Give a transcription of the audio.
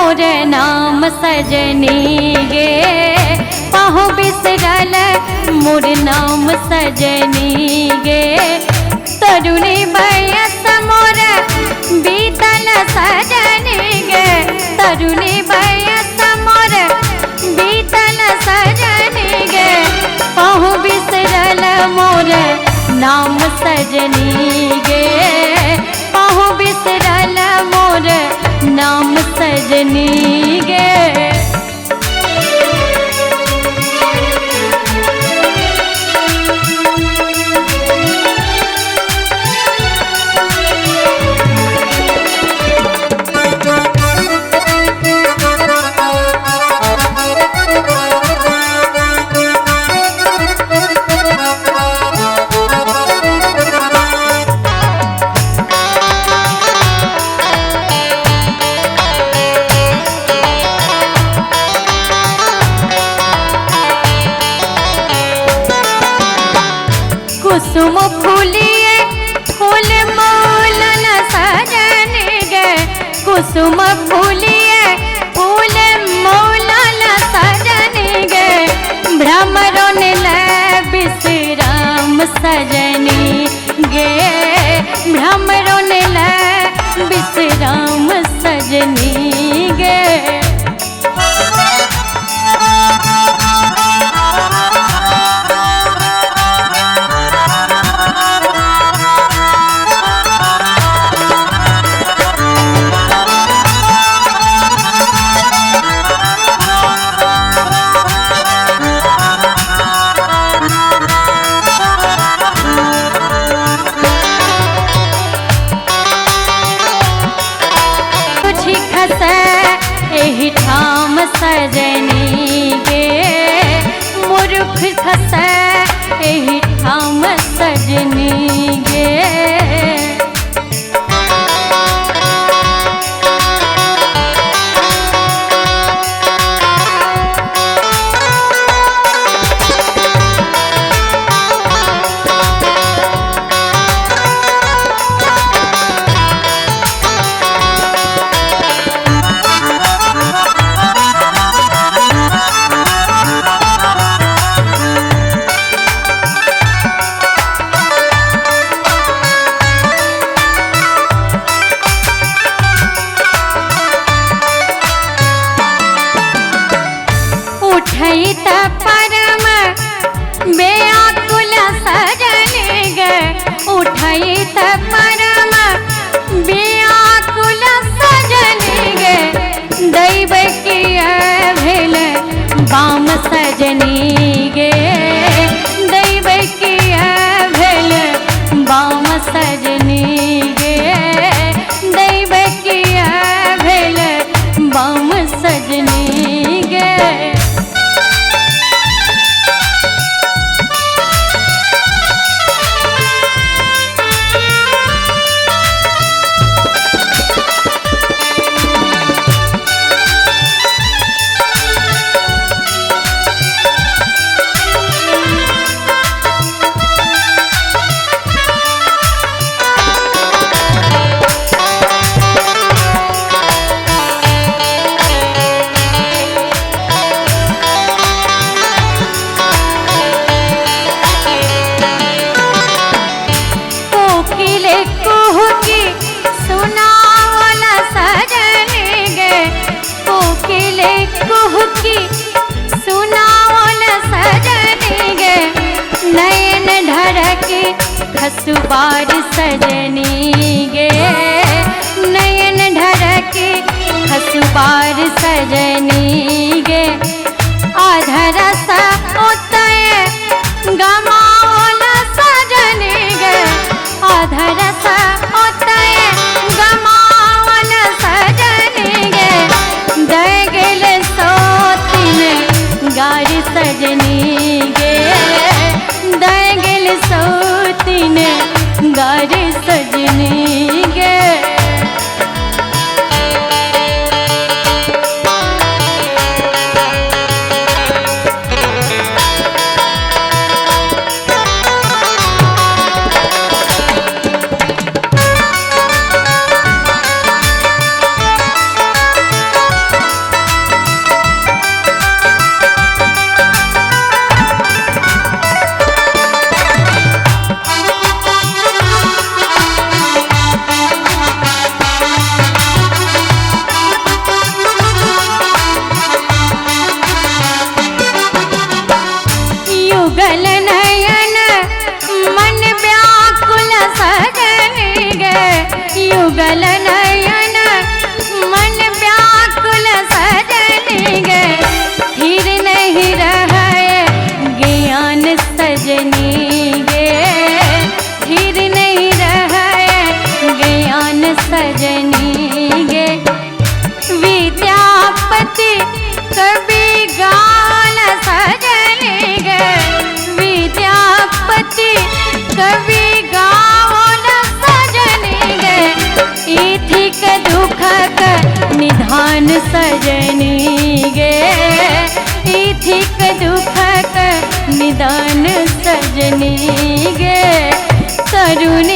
मोर नाम सजनी गे, पाहु बिसरल मोर नाम सजनी गे। तरुणी वयस मोर बीतल सजनी गे, तरुणी वयस मोर बीतल सजनी गे। पाहु बिसरल मोर नाम सजनी गे, पाहु बिसरल मोर नाम सजनी गे। कुसुम फूलिए फूल मौलाना सजनी गे, कुसुम फूलिए फूल मौलाना सजनी गे। भ्रमरों ले विश्राम सजनी गे, भ्रमरों ले विश्राम सजनी गे। एहि ठाम सजनी गे, मूर्ख खस एहि ठाम सजनी गे। युगल नयन मन व्याकुल सजनी गे, युगल नयन मन व्याकुल सजनी गे, फिर नहीं रहे ज्ञान सजनी गे, फिर नहीं रहे ज्ञान सजनी गे। विद्यापति कवि गान सजनी गे, विद्यापति कवि गान सजनी गे, इथिक दुखक निधान सजनी गे, इथिक दुखक निदान सजनी गे, तरुणी